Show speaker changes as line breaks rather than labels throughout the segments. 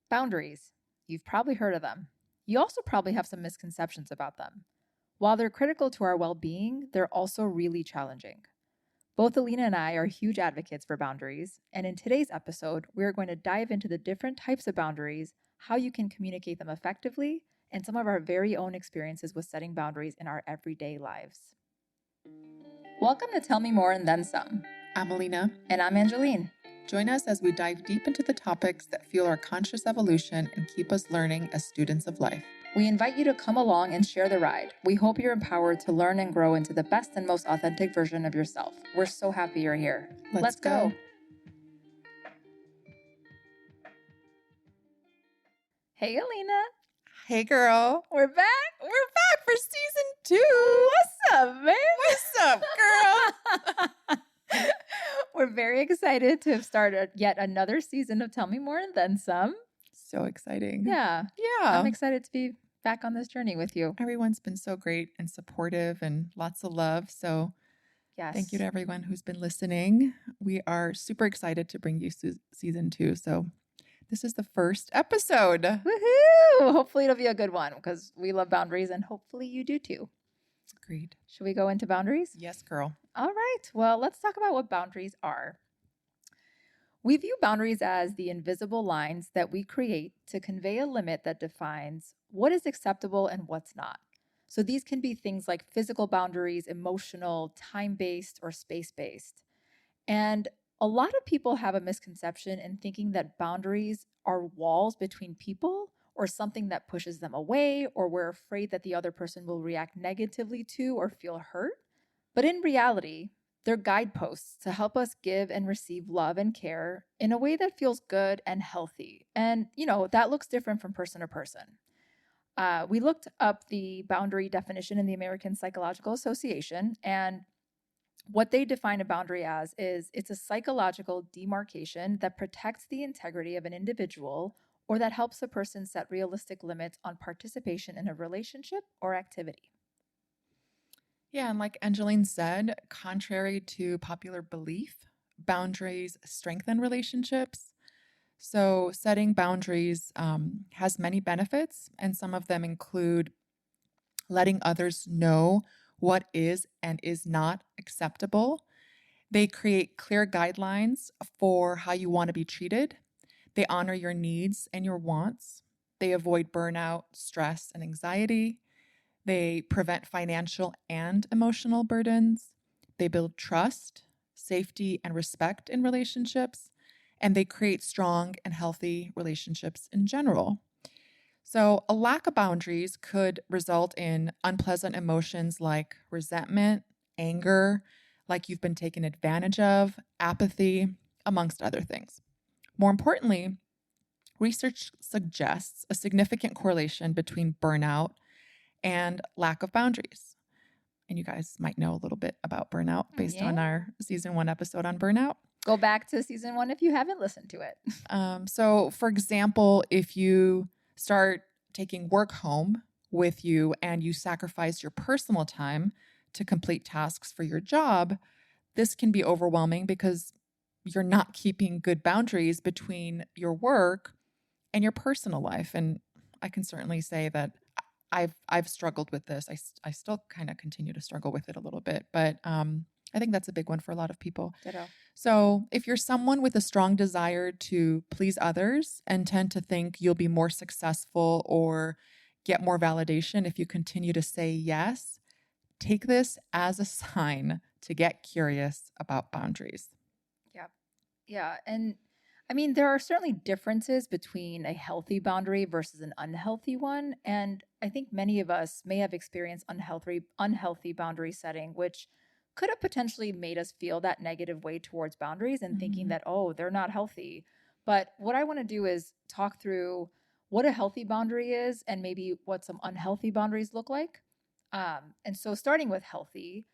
Boundaries. You've probably heard of them. You also probably have some misconceptions about them. While they're critical to our well-being, they're also really challenging. Both Alina and I are huge advocates for boundaries, and in today's episode, we're going to dive into the different types of boundaries, how you can communicate them effectively, and some of our very own experiences with setting boundaries in our everyday lives. Welcome to Tell Me More and Then Some.
I'm Alina.
And I'm Angeline.
Join us as we dive deep into the topics that fuel our conscious evolution and keep us learning as students of life.
We invite you to come along and share the ride. We hope you're empowered to learn and grow into the best and most authentic version of yourself. We're so happy you're here. Let's go. Hey, Alina.
Hey, girl.
We're back.
We're back for season 2.
What's up, man?
What's up, girl?
We're very excited to have started yet another season of Tell Me More and Then Some.
So exciting.
Yeah. I'm excited to be back on this journey with you.
Everyone's been so great and supportive and lots of love. So
yes,
thank you to everyone who's been listening. We are super excited to bring you season 2. So this is the first episode.
Woohoo! Hopefully it'll be a good one because we love boundaries and hopefully you do too.
Agreed.
Should we go into boundaries?
Yes, girl.
All right. Well, let's talk about what boundaries are. We view boundaries as the invisible lines that we create to convey a limit that defines what is acceptable and what's not. So these can be things like physical boundaries, emotional, time-based, or space-based. And a lot of people have a misconception in thinking that boundaries are walls between people or something that pushes them away, or we're afraid that the other person will react negatively to or feel hurt. But in reality, they're guideposts to help us give and receive love and care in a way that feels good and healthy. And, that looks different from person to person. We looked up the boundary definition in the American Psychological Association, and what they define a boundary as is it's a psychological demarcation that protects the integrity of an individual or that helps a person set realistic limits on participation in a relationship or activity.
Yeah, and like Angeline said, contrary to popular belief, boundaries strengthen relationships. So setting boundaries has many benefits, and some of them include letting others know what is and is not acceptable. They create clear guidelines for how you want to be treated. They honor your needs and your wants. They avoid burnout, stress, and anxiety. They prevent financial and emotional burdens. They build trust, safety, and respect in relationships. And they create strong and healthy relationships in general. So a lack of boundaries could result in unpleasant emotions like resentment, anger, like you've been taken advantage of, apathy, amongst other things. More importantly, research suggests a significant correlation between burnout and lack of boundaries. And you guys might know a little bit about burnout based on our season 1 episode on burnout.
Go back to season 1 if you haven't listened to it.
So for example, if you start taking work home with you and you sacrifice your personal time to complete tasks for your job, this can be overwhelming because you're not keeping good boundaries between your work and your personal life. And I can certainly say that I've struggled with this. I still kind of continue to struggle with it a little bit, but I think that's a big one for a lot of people.
Ditto.
So if you're someone with a strong desire to please others and tend to think you'll be more successful or get more validation if you continue to say yes, take this as a sign to get curious about boundaries.
Yeah. And I mean, there are certainly differences between a healthy boundary versus an unhealthy one. And I think many of us may have experienced unhealthy boundary setting, which could have potentially made us feel that negative way towards boundaries and thinking that, oh, they're not healthy. But what I want to do is talk through what a healthy boundary is and maybe what some unhealthy boundaries look like. And so starting with healthy,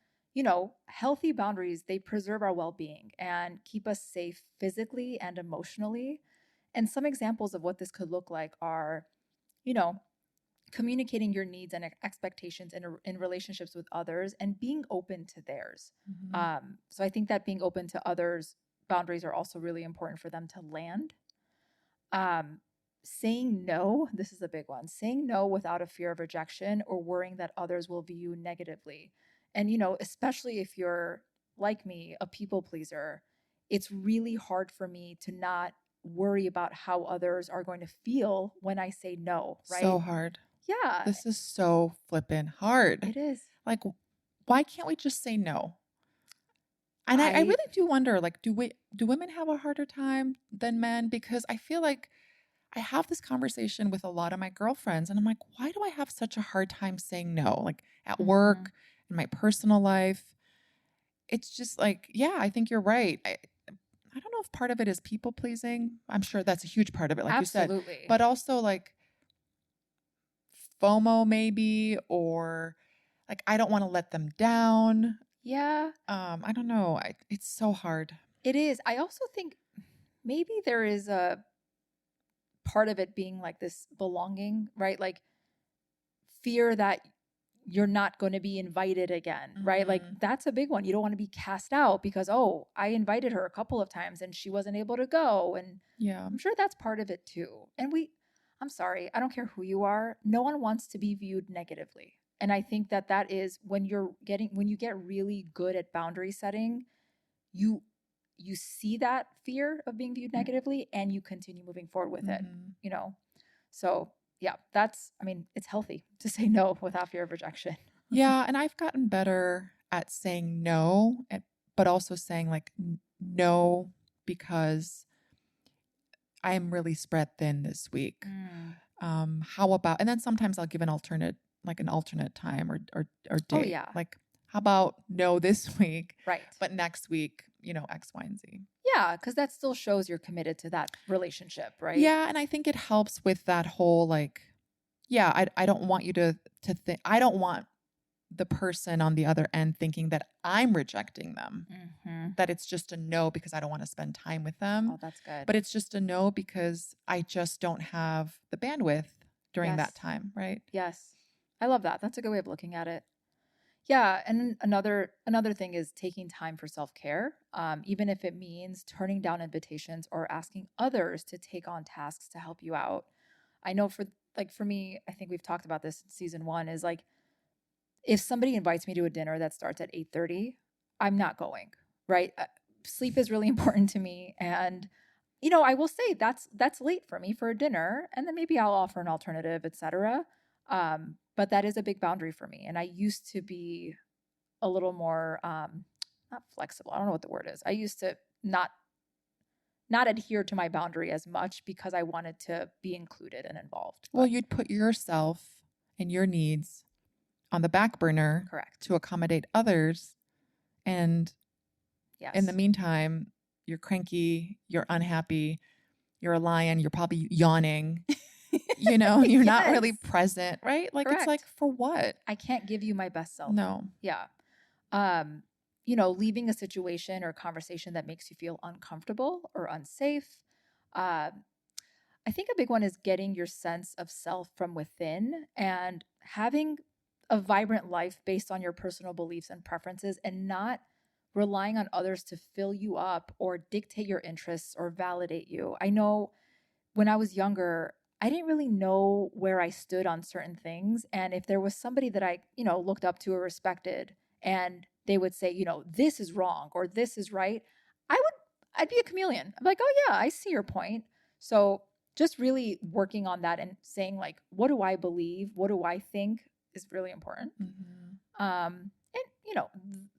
healthy boundaries, they preserve our well-being and keep us safe physically and emotionally. And some examples of what this could look like are, communicating your needs and expectations in relationships with others and being open to theirs. So I think that being open to others' boundaries are also really important for them to land. saying no, this is a big one, saying no without a fear of rejection or worrying that others will view you negatively. And, especially if you're like me, a people pleaser, it's really hard for me to not worry about how others are going to feel when I say no,
So
right?
hard.
Yeah,
This is so flippin' hard.
it is.
Like, why can't we just say no? And I
I,
really do wonder, like, do women have a harder time than men? Because I feel like I have this conversation with a lot of my girlfriends, and I'm like, why do I have such a hard time saying no? Like at
mhm.
work, in my personal life. It's just like, yeah, I think you're right. I don't know if part of it is people pleasing. I'm sure that's a huge part of it, like you said,
Absolutely.
but also like FOMO maybe, or like I don't want to let them down.
Yeah,
I don't know. It's so hard.
it is. I also think maybe there is a part of it being like this belonging, right? Like fear that you're not going to be invited again, right? Like
Hmm.
that's a big one. You don't want to be cast out because, oh, I invited her a couple of times and she wasn't able to go. And
Yeah.
I'm sure that's part of it too. I'm sorry, I don't care who you are. No one wants to be viewed negatively. And I think that that is when you get really good at boundary setting, you you see that fear of being viewed negatively and you continue moving forward with it,
Hmm.
you know? So, yeah, I mean, it's healthy to say no without fear of rejection.
Yeah, and I've gotten better at saying no, but also saying like no because I am really spread thin this week.
Mm.
How about, and then sometimes I'll give an alternate time or
Oh,
date.
yeah.
Like, how about no this week,
Right.
but next week, X, Y, and Z.
Yeah, because that still shows you're committed to that relationship, right?
Yeah, and I think it helps with that whole like, yeah, I don't want you to think I don't want the person on the other end thinking that I'm rejecting them,
Hmm.
that it's just a no because I don't want to spend time with them,
Oh, that's good.
but it's just a no because I just don't have the bandwidth during that
Yes.
time, right?
Yes. I love that. That's a good way of looking at it. Yeah, and another thing is taking time for self-care, even if it means turning down invitations or asking others to take on tasks to help you out. I know for me, I think we've talked about this in season 1 is like if somebody invites me to a dinner that starts at 8:30, I'm not going, right? Sleep is really important to me and I will say that's late for me for a dinner and then maybe I'll offer an alternative, etc. But that is a big boundary for me and I used to be a little more not flexible. I don't know what the word is. I used to not adhere to my boundary as much because I wanted to be included and involved.
Well,
But
you'd put yourself and your needs on the back burner
correct.
to accommodate others. And in the
Yes.
meantime, you're cranky, you're unhappy, you're a lion, you're probably yawning, you're not really
Yes.
present, right? Like, it's like,
Correct.
for what?
I can't give you my best self.
No.
Yeah. Um, leaving a situation or conversation that makes you feel uncomfortable or unsafe. Uh, I think a big one is getting your sense of self from within and having a vibrant life based on your personal beliefs and preferences and not relying on others to fill you up or dictate your interests or validate you. I know when I was younger, I didn't really know where I stood on certain things. And if there was somebody that I, looked up to or respected, and they would say, this is wrong or this is right, I'd be a chameleon. I'm like, oh yeah, I see your point. So just really working on that and saying like, what do I believe? What do I think is really important.
Hmm.
And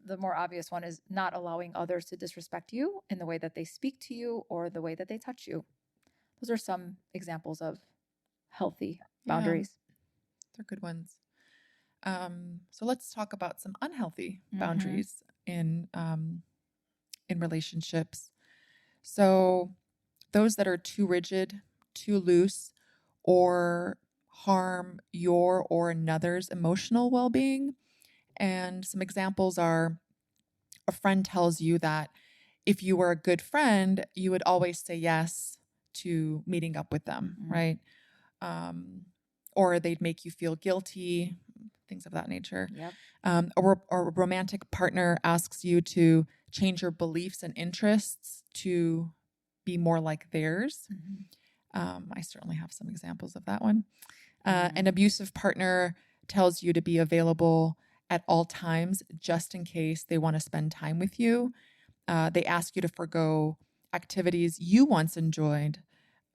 the more obvious one is not allowing others to disrespect you in the way that they speak to you or the way that they touch you. Those are some examples of healthy
Yeah,
boundaries.
they're good ones. So let's talk about some unhealthy
Mm-hmm.
boundaries in relationships. So those that are too rigid, too loose, or harm your or another's emotional well-being. And some examples are a friend tells you that if you were a good friend, you would always say yes to meeting up with them,
Mm-hmm.
right? Um, or they'd make you feel guilty, things of that nature.
Yep.
Or a romantic partner asks you to change your beliefs and interests to be more like theirs.
Mm-hmm.
I certainly have some examples of that one. An abusive partner tells you to be available at all times just in case they want to spend time with you. They ask you to forgo activities you once enjoyed,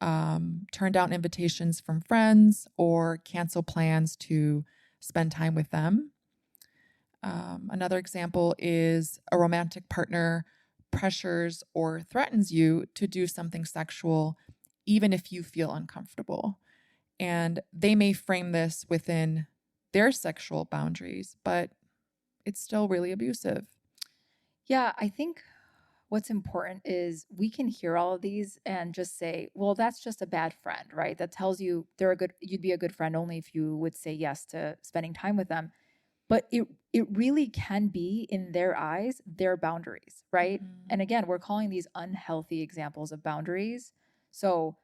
turn down invitations from friends, or cancel plans to spend time with them. Another example is a romantic partner pressures or threatens you to do something sexual, even if you feel uncomfortable. And they may frame this within their sexual boundaries, but it's still really abusive.
Yeah, I think what's important is we can hear all of these and just say, well, that's just a bad friend, right? That tells you you'd be a good friend only if you would say yes to spending time with them. But it really can be, in their eyes, their boundaries, right?
Mm-hmm.
And again, we're calling these unhealthy examples of boundaries. So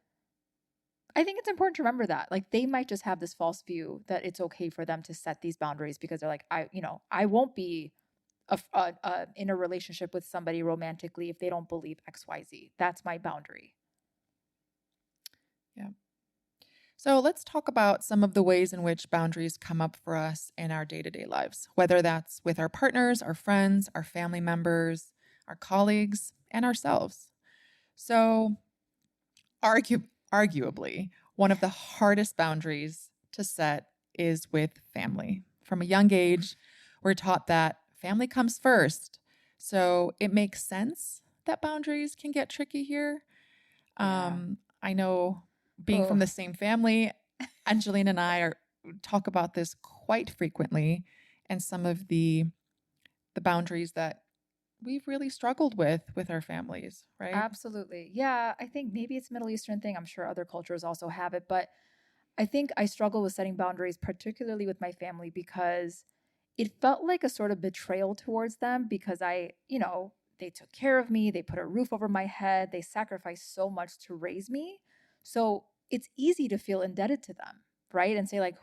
I think it's important to remember that. Like, they might just have this false view that it's okay for them to set these boundaries because they're like, I won't be in a relationship with somebody romantically if they don't believe XYZ. That's my boundary.
Yeah. So let's talk about some of the ways in which boundaries come up for us in our day-to-day lives, whether that's with our partners, our friends, our family members, our colleagues, and ourselves. So arguably, one of the hardest boundaries to set is with family. From a young age, we're taught that family comes first. So it makes sense that boundaries can get tricky here.
Yeah.
I know, being from
Oh,
the same family, Angelina and I talk about this quite frequently, and some of the boundaries that we've really struggled with our families, right?
absolutely. Yeah, I think maybe it's a Middle Eastern thing. I'm sure other cultures also have it, but I think I struggle with setting boundaries, particularly with my family, because it felt like a sort of betrayal towards them because they took care of me, they put a roof over my head, they sacrificed so much to raise me. So it's easy to feel indebted to them, right? And say, like,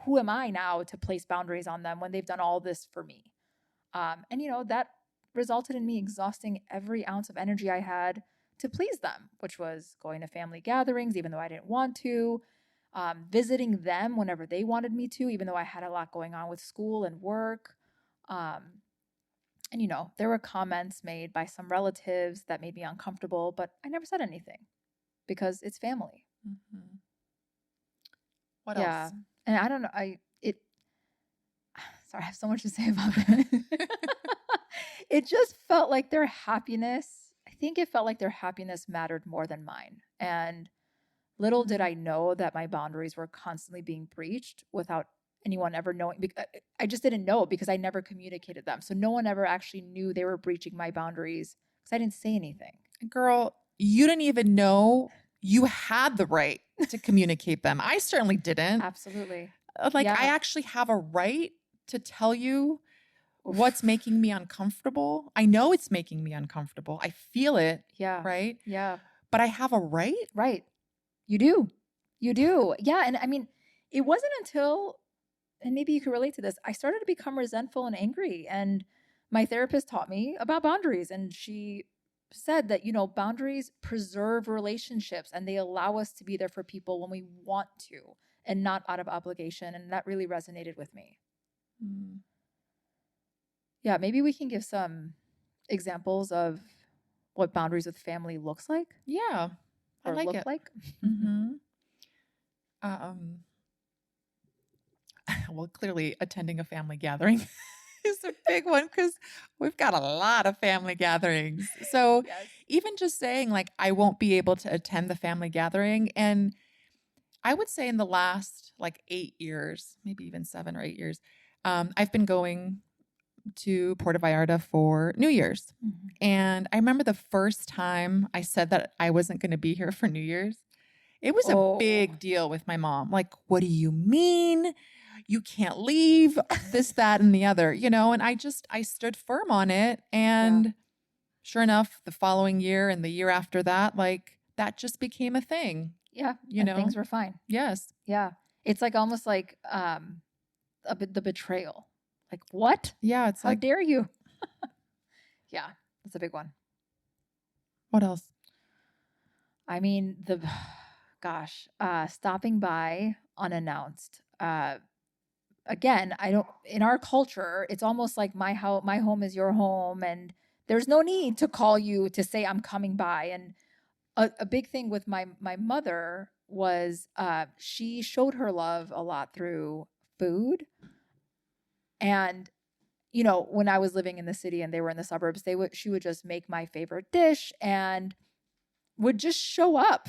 who am I now to place boundaries on them when they've done all this for me? That resulted in me exhausting every ounce of energy I had to please them, which was going to family gatherings, even though I didn't want to, visiting them whenever they wanted me to, even though I had a lot going on with school and work. There were comments made by some relatives that made me uncomfortable, but I never said anything because it's family.
Mm-hmm. What
Yeah.
else?
And I don't know, sorry, I have so much to say about it. It just felt like their happiness, I think it felt like their happiness mattered more than mine. And little did
Mm.
I know that my boundaries were constantly being breached without anyone ever knowing. I just didn't know because I never communicated them. So no one ever actually knew they were breaching my boundaries because I didn't say anything.
Girl, you didn't even know you had the right to communicate them. I certainly didn't.
Absolutely.
Like, I
Yeah.
actually have a right to tell you what's
Oof.
making me uncomfortable. I know it's making me uncomfortable. I feel it,
Yeah.
right?
Yeah.
But I have a right.
Right. You do. You do. Yeah. And I mean, it wasn't until, and maybe you could relate to this, I started to become resentful and angry. And my therapist taught me about boundaries. And she said that, boundaries preserve relationships and they allow us to be there for people when we want to and not out of obligation. And that really resonated with me.
Mm.
Yeah. Maybe we can give some examples of what boundaries with family looks like
Yeah, I
or
like
look
it.
like.
Mm-hmm. Um, well, clearly attending a family gathering is a big one because we've got a lot of family gatherings. So
Yes.
even just saying, like, I won't be able to attend the family gathering. And I would say in the last like 8 years, maybe even 7 or 8 years, I've been going to Puerto Vallarta for New Year's.
Mhm.
And I remember the first time I said that I wasn't going to be here for New Year's. It was a
Oh,
big deal with my mom. Like, what do you mean? You can't leave, this, that, and the other, and I stood firm on it.
yeah.
And sure enough, the following year and the year after that, like, that just became a thing,
Yeah.
you
And
know?
things were fine.
Yes.
Yeah. It's like almost like the betrayal. Like, what?
Yeah. It's
How
like,
dare you? Yeah, that's a big one.
what else?
I mean, the gosh, stopping by unannounced. Again, I don't in our culture, it's almost like my home is your home, and there's no need to call you to say I'm coming by. And a big thing with my mother was she showed her love a lot through food. And when I was living in the city and they were in the suburbs, she would just make my favorite dish and would just show up.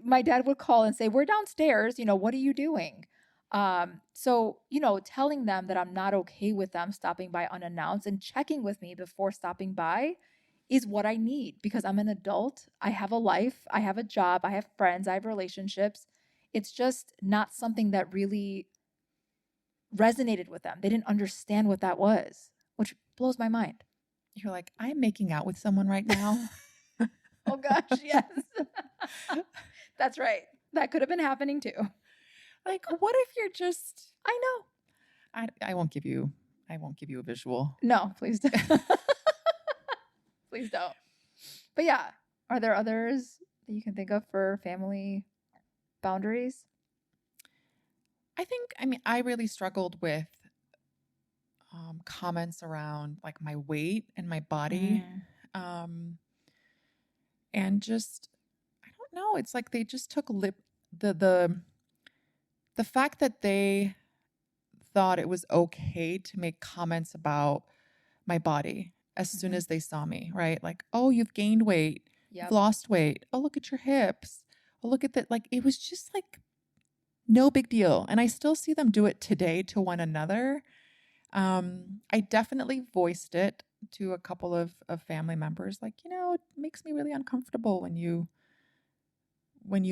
My dad would call and say, "We're downstairs, what are you doing?" So, telling them that I'm not okay with them stopping by unannounced and checking with me before stopping by is what I need, because I'm an adult. I have a life, I have a job, I have friends, I have relationships. It's just not something that really resonated with them. They didn't understand what that was, which blows my mind.
You're like, I'm making out with someone right now.
Oh gosh, yes. That's right. That could have been happening too.
Like, what if you're just
I know.
I won't give you a visual.
No, please don't. Please don't. But yeah, are there others that you can think of for family boundaries?
I really struggled with comments around like my weight and my body. Um, and just, I don't know, it's like they just took the fact that they thought it was okay to make comments about my body as soon as they saw me, right? Like, oh, you've gained weight, you've
Yep.
lost weight. Oh, look at your hips. Oh, look at that. Like, it was just like no big deal. And I still see them do it today to one another. I definitely voiced it to a couple of family members, like, it makes me really uncomfortable when you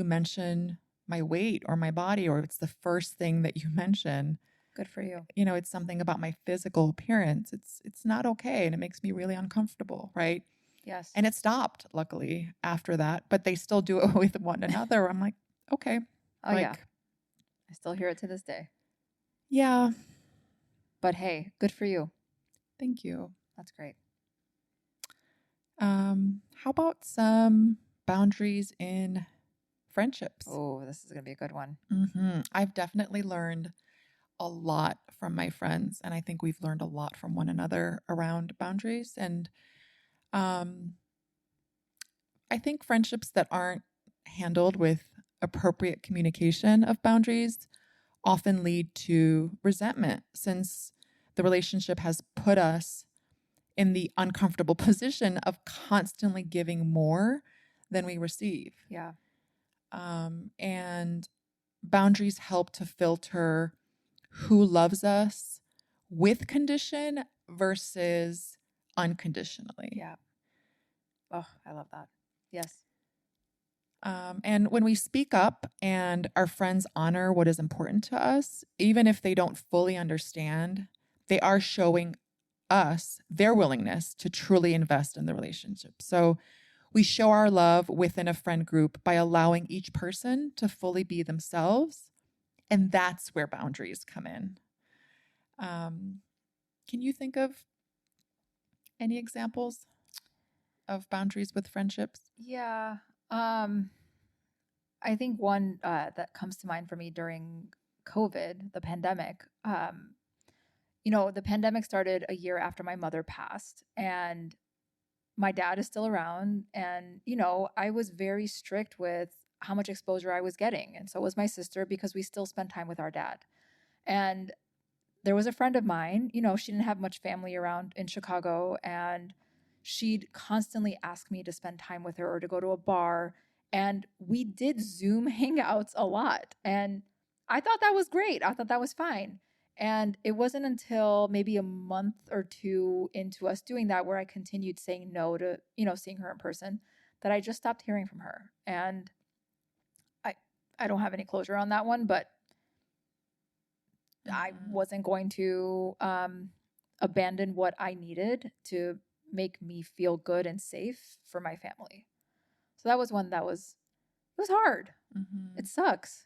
mention my weight or my body, or it's the first thing that you mention.
Good for you.
It's something about my physical appearance. It's not okay, and it makes me really uncomfortable, right?
Yes.
And it stopped, luckily, after that, but they still do it with one another. I'm like, okay.
Oh yeah. I still hear it to this day.
Yeah.
But hey, good for you.
Thank you.
That's great.
How about some boundaries in friendships?
Oh, this is going to be a good one.
I've definitely learned a lot from my friends, and I think we've learned a lot from one another around boundaries. And I think friendships that aren't handled with appropriate communication of boundaries often lead to resentment, since the relationship has put us in the uncomfortable position of constantly giving more than we receive.
Yeah.
And boundaries help to filter who loves us with condition versus unconditionally.
Yeah. Oh, I love that. Yes.
And when we speak up and our friends honor what is important to us, even if they don't fully understand, they are showing us their willingness to truly invest in the relationship. So we show our love within a friend group by allowing each person to fully be themselves. And that's where boundaries come in. Can you think of any examples of boundaries with friendships?
Yeah. I think one that comes to mind for me during COVID, the pandemic. The pandemic started a year after my mother passed, and my dad is still around. And, I was very strict with how much exposure I was getting. And so was my sister, because we still spent time with our dad. And there was a friend of mine, she didn't have much family around in Chicago, and she'd constantly ask me to spend time with her or to go to a bar. And we did Zoom hangouts a lot. And I thought that was great. I thought that was fine. And it wasn't until maybe a month or two into us doing that where I continued saying no to, seeing her in person, that I just stopped hearing from her. And I I don't have any closure on that one, but I wasn't going to abandon what I needed to make me feel good and safe for my family. So that was one that it was hard. It sucks,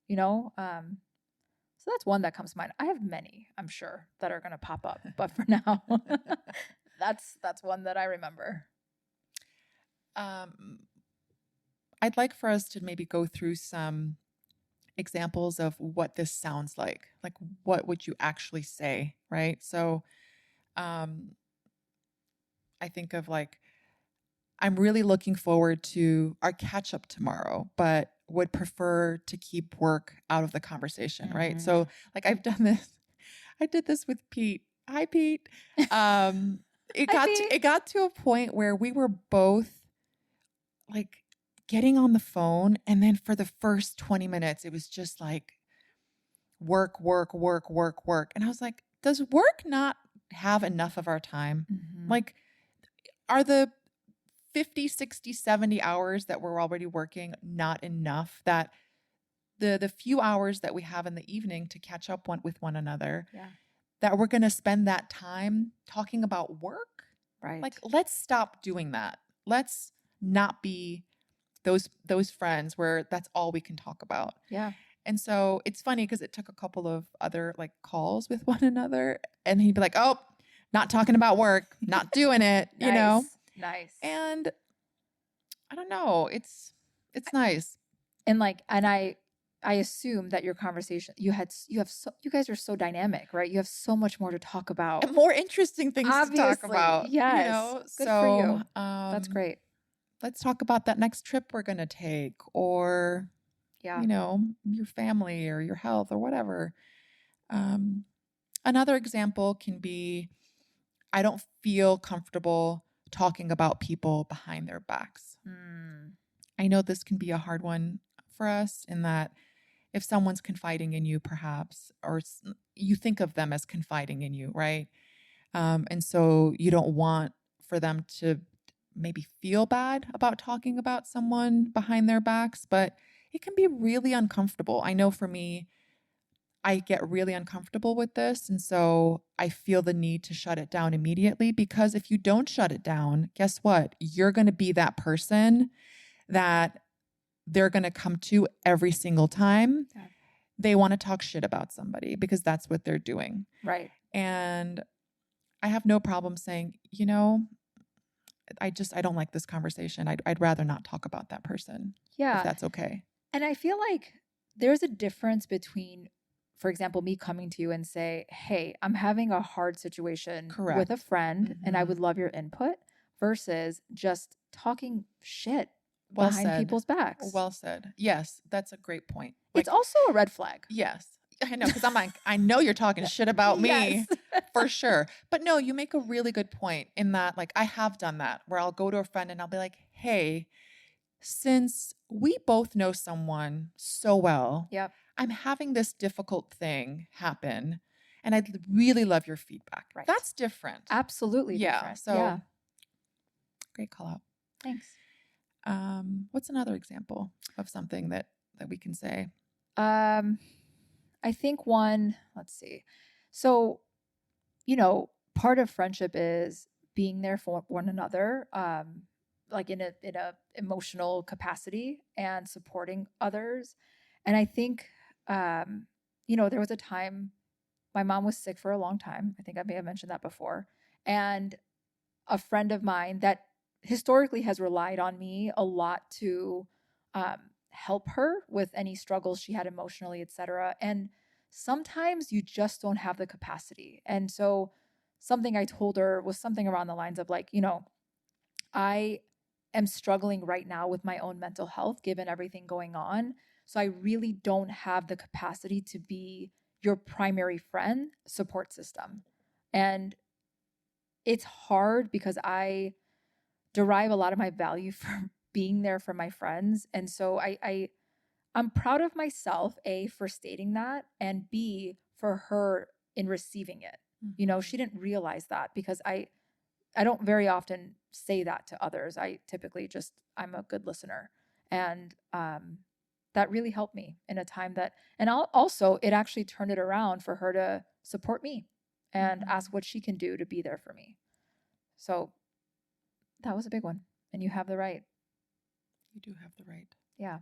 you know. So that's one that comes to mind. I have many, I'm sure, that are going to pop up, but for now, that's one that I remember.
I I'd like for us to maybe go through some examples of what this sounds like. Like, what would you actually say, right? So, um, I think of like, I'm really looking forward to our catch up tomorrow, but would prefer to keep work out of the conversation, right? So, like, I've done this. I did this with Pete. Hi, Pete. Um,
Hi, Pete.
it got to a point where we were both like getting on the phone, and then for the first 20 minutes, it was just like work, work, work, work, work. And I was like, does work not have enough of our time? Like, are the 50, 60, 70 hours that we're already working not enough that the few hours that we have in the evening to catch up with one another,
Yeah.
that we're going to spend that time talking about work?
Right.
Like, let's stop doing that. Let's not be those friends where that's all we can talk about.
Yeah.
And so it's funny because it took a couple of other like calls with one another, and he'd be like, "Oh, not talking about work, not doing it," you know.
Nice.
And I don't know, it's nice.
And like, and I assume that your conversation you guys are so dynamic, right? You have so much more to talk about.
And more interesting things to talk
Obviously,
about.
yes.
You know,
Good
so
for you. That's great.
Let's talk about that next trip we're gonna take, or
Yeah.
you know, your family or your health or whatever. Another example can be, I don't feel comfortable talking about people behind their backs. I know this can be a hard one for us in that if someone's confiding in you, perhaps, or you think of them as confiding in you, right? And so you don't want for them to maybe feel bad about talking about someone behind their backs, but it can be really uncomfortable. I know for me, I get really uncomfortable with this. And so I feel the need to shut it down immediately, because if you don't shut it down, guess what? You're going to be that person that they're going to come to every single time they want to talk shit about somebody, because that's what they're doing.
Right.
And I have no problem saying, you know, I don't like this conversation. I'd rather not talk about that person.
Yeah.
If that's okay.
And I feel like there's a difference between, for example, me coming to you and say, hey, I'm having a hard situation with a friend and I would love your input, versus just talking shit behind people's backs.
Well said. Yes, that's a great point.
It's also a red flag.
Yes. I know, because I'm like, I know you're talking shit about me.
Yes.
For sure. But no, you make a really good point in that, like, I have done that where I'll go to a friend and I'll be like, hey, since we both know someone so well,
Yep.
I'm having this difficult thing happen and I'd really love your feedback.
Right.
That's different.
Absolutely different.
So great call out.
Thanks.
What's another example of something that we can say?
I think one, let's see. So, you know, part of friendship is being there for one another, like in a emotional capacity and supporting others. And I think, you know, there was a time my mom was sick for a long time. I think I may have mentioned that before. And a friend of mine that historically has relied on me a lot to help her with any struggles she had emotionally, etc. And sometimes you just don't have the capacity. And so something I told her was something around the lines of like, you know, I am struggling right now with my own mental health given everything going on. So I really don't have the capacity to be your primary friend support system. And it's hard because I derive a lot of my value from being there for my friends. And so I'm proud of myself, A, for stating that, and B, for her in receiving it. You know, she didn't realize that because I don't very often say that to others. I typically just, I'm a good listener. And that really helped me in a time that, and also it actually turned it around for her to support me and ask what she can do to be there for me. So that was a big one. And you have the right.
You do have the right.
Yeah.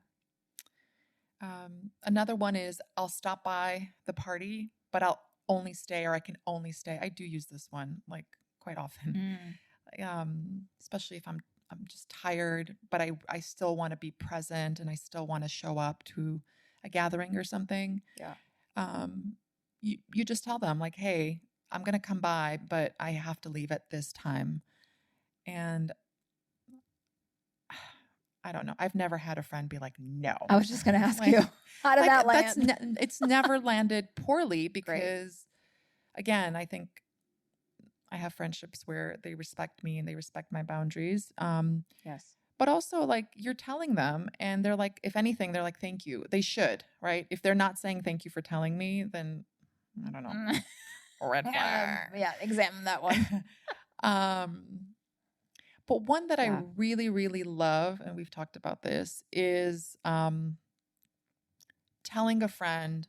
Another one is, I'll stop by the party, but I'll only stay, or I can only stay. I do use this one like quite often, especially if I'm I'm just tired, but I still want to be present and I still want to show up to a gathering or something.
Yeah.
Um, you just tell them like, hey, I'm going to come by, but I have to leave at this time. And I don't know. I've never had a friend be like, no.
I was just going to ask
like,
you, how did that
that's
land?
it's never landed poorly
Great.
because, again, I think I have friendships where they respect me and they respect my boundaries.
Yes.
But also, like, you're telling them, and they're like, if anything, they're like, thank you. They should, right? If they're not saying thank you for telling me, then I don't know. Red flag.
Yeah, examine that one.
But one that I
Yeah.
really, really love, and we've talked about this, is telling a friend,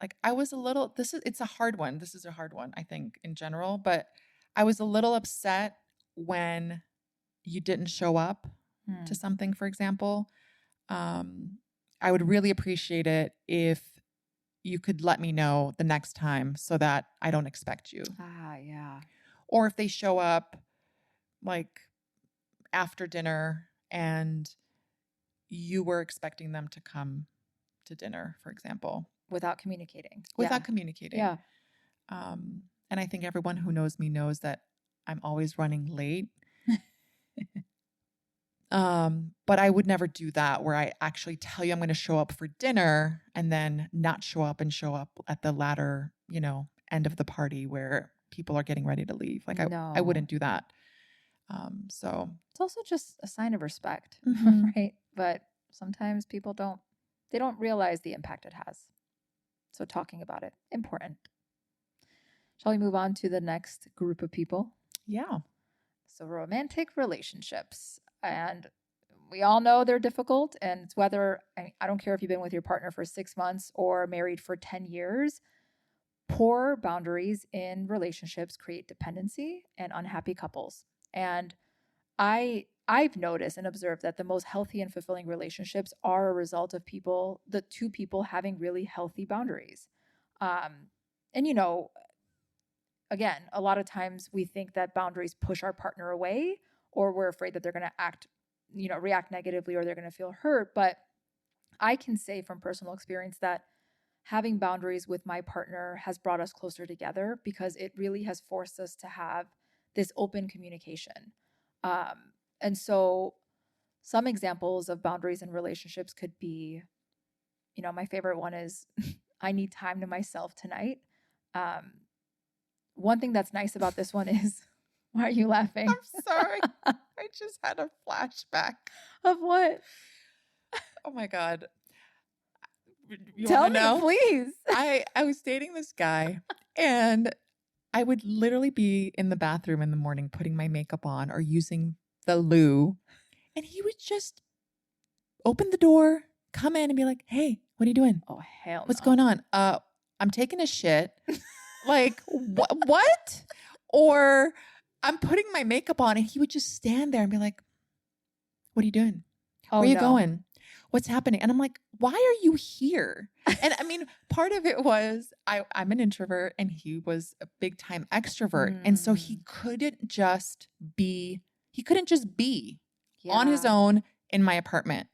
like, I was a little, it's a hard one. This is a hard one, I think, in general, but I was a little upset when you didn't show up to something, for example. I would really appreciate it if you could let me know the next time so that I don't expect you.
Yeah.
Or if they show up like after dinner and you were expecting them to come to dinner, for example.
Without communicating.
Without communicating.
Yeah.
And I think everyone who knows me knows that I'm always running late. But I would never do that where I actually tell you I'm going to show up for dinner and then not show up and show up at the latter, end of the party where people are getting ready to leave. Like I wouldn't do that. So
it's also just a sign of respect, right? But sometimes people don't realize the impact it has. So talking about it, important. Shall we move on to the next group of people?
Yeah.
So romantic relationships. And we all know they're difficult. And it's whether, I don't care if you've been with your partner for 6 months or married for 10 years, poor boundaries in relationships create dependency and unhappy couples. And I've noticed and observed that the most healthy and fulfilling relationships are a result of the two people having really healthy boundaries. And again, a lot of times we think that boundaries push our partner away, or we're afraid that they're going to react negatively, or they're going to feel hurt. But I can say from personal experience that having boundaries with my partner has brought us closer together because it really has forced us to have this open communication. And so some examples of boundaries in relationships could be, my favorite one is I need time to myself tonight. One thing that's nice about this one is, why are you laughing?
I'm sorry. I just had a flashback.
Of what?
Oh my God. You
Tell me,
know?
please.
I was dating this guy and I would literally be in the bathroom in the morning putting my makeup on or using the loo. And he would just open the door, come in and be like, hey, what are you doing?
Oh, hell no.
What's going on? I'm taking a shit. Like, what? Or I'm putting my makeup on and he would just stand there and be like, what are you doing? Where are you going? What's happening? And I'm like, why are you here? And I mean, part of it was I'm an introvert and he was a big time extrovert. And so he couldn't just be on his own in my apartment.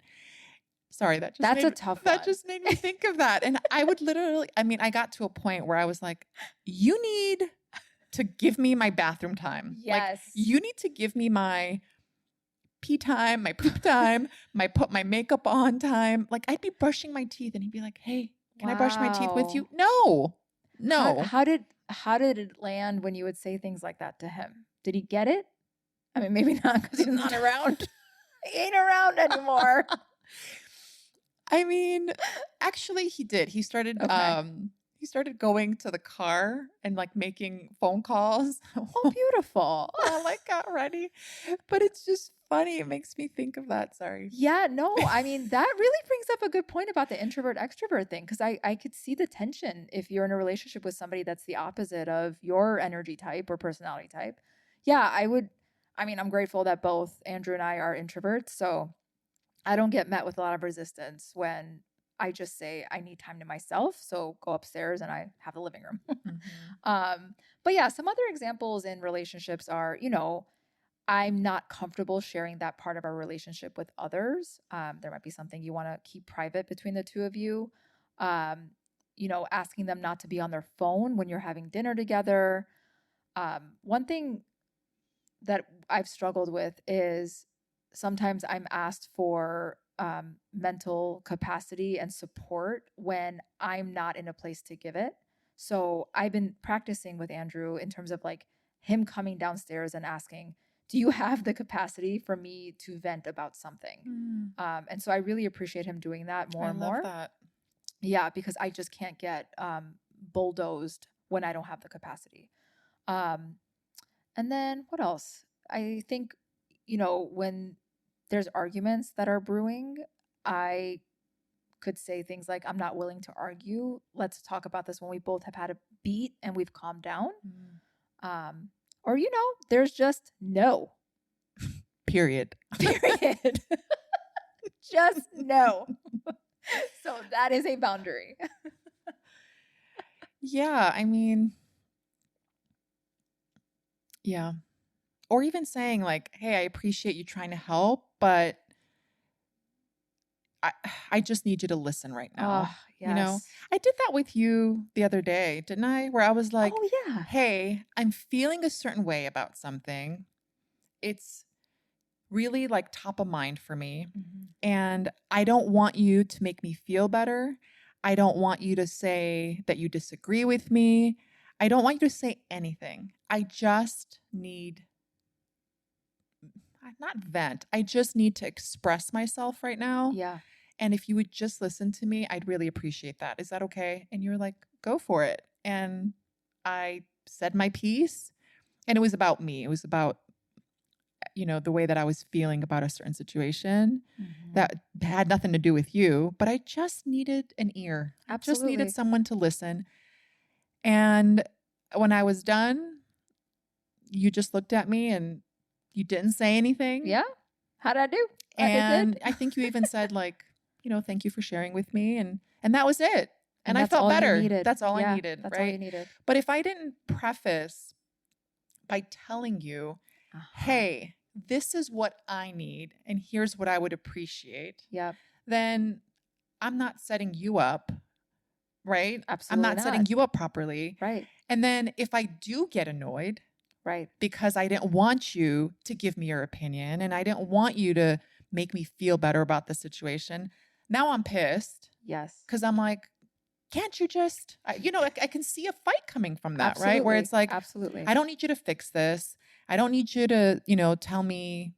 Sorry, that's a tough one. That just made me think of that. And I would literally, I got to a point where I was like, you need to give me my bathroom time.
Yes.
Like, you need to give me my pee time, my poop time, my put my makeup on time. Like, I'd be brushing my teeth and he'd be like, hey, can I brush my teeth with you? No.
How did it land when you would say things like that to him? Did he get it? I mean, maybe not because he's not around. He ain't around anymore.
I mean, actually he did. He started going to the car and like making phone calls.
Oh, beautiful.
While I got ready. But it's just funny. It makes me think of that. Sorry.
Yeah, no, I mean, that really brings up a good point about the introvert extrovert thing. Cause I could see the tension if you're in a relationship with somebody that's the opposite of your energy type or personality type. Yeah, I'm grateful that both Andrew and I are introverts. So I don't get met with a lot of resistance when I just say I need time to myself. So go upstairs and I have the living room. But yeah, some other examples in relationships are, I'm not comfortable sharing that part of our relationship with others. There might be something you want to keep private between the two of you. Um, asking them not to be on their phone when you're having dinner together. One thing that I've struggled with is sometimes I'm asked for mental capacity and support when I'm not in a place to give it. So I've been practicing with Andrew in terms of like him coming downstairs and asking, do you have the capacity for me to vent about something?
Mm,
And so I really appreciate him doing that more
I
and
love
more.
that.
Yeah, because I just can't get bulldozed when I don't have the capacity. Um, and then what else? I think, when there's arguments that are brewing, I could say things like, I'm not willing to argue. Let's talk about this when we both have had a beat and we've calmed down.
Mm.
Um, or, there's just no,
Period.
period. Just no. So that is a boundary.
Yeah, I mean, yeah. Or even saying like, "Hey, I appreciate you trying to help, but I I just need you to listen right
Oh,
now." You know?
yes.
I did that with you the other day, didn't I? Where I was like,
Oh, yeah.
"Hey, I'm feeling a certain way about something. It's really like top of mind for me,
Mhm.
and I don't want you to make me feel better. I don't want you to say that you disagree with me. I don't want you to say anything. I just need not vent. I just need to express myself right now.
Yeah.
And if you would just listen to me, I'd really appreciate that. Is that okay?" And you were like, "Go for it." And I said my piece, and it was about me. It was about, the way that I was feeling about a certain situation
Mhm.
that had nothing to do with you, but I just needed an ear. I just needed
Absolutely.
someone to listen. And when I was done, you just looked at me and you didn't say anything.
Yeah. How'd I do? I did good.
And I think you even said like, "Thank you for sharing with me." And that was it.
And
And I
that's
felt
all you
better.
needed.
That's all I
Yeah,
needed,
that's all you
right?
needed.
But if I didn't preface by telling you,
Uh-huh.
"Hey, this is what I need and here's what I would appreciate,"
Yep.
then I'm not setting you up, right? I'm
Absolutely
not setting
not.
you up properly.
Right.
And then if I do get annoyed
Right.
because I didn't want you to give me your opinion and I didn't want you to make me feel better about the situation, now I'm pissed
Yes.
because I'm like, can't you just, I can see a fight coming from that, right? Where it's
Absolutely.
like,
Absolutely.
I don't need you to fix this. I don't need you to, tell me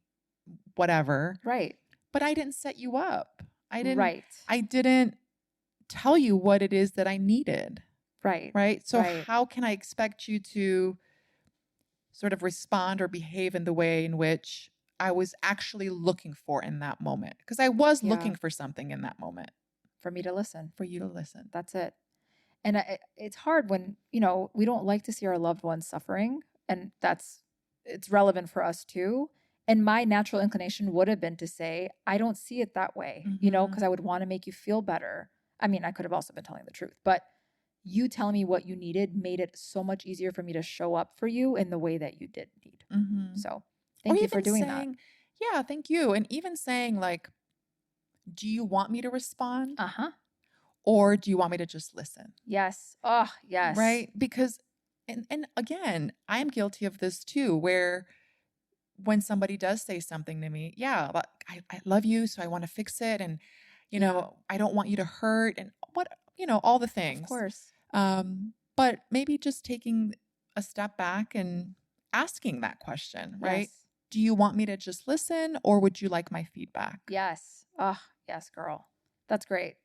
whatever,
Right.
but I didn't set you up.
Right.
I didn't tell you what it is that I needed,
Right.
right? So
Right.
how can I expect you to sort of respond or behave in the way in which I was actually looking for in that moment? Because I was
Yeah.
looking for something in that moment
For me to listen.
for you to listen.
That's it. And it's hard when, we don't like to see our loved ones suffering. And it's relevant for us too. And my natural inclination would have been to say, I don't see it that way,
Mhm.
because I would want to make you feel better. I mean, I could have also been telling the truth, but you telling me what you needed made it so much easier for me to show up for you in the way that you did need.
Mhm.
So
Or
thank you for
even
doing that.
saying, "Yeah, thank you." And even saying like, "Do you want me to respond
Uh huh.
or do you want me to just listen?"
Yes. Oh, yes.
Right? Because and again, I'm guilty of this too, where when somebody does say something to me, yeah, but I love you, so I want to fix it. And,
Yeah,
I don't want you to hurt and all the
of
things.
course.
But maybe just taking a step back and asking that question, right?
Yes.
Do you want me to just listen or would you like my feedback?
Yes. Oh, yes, girl. That's great.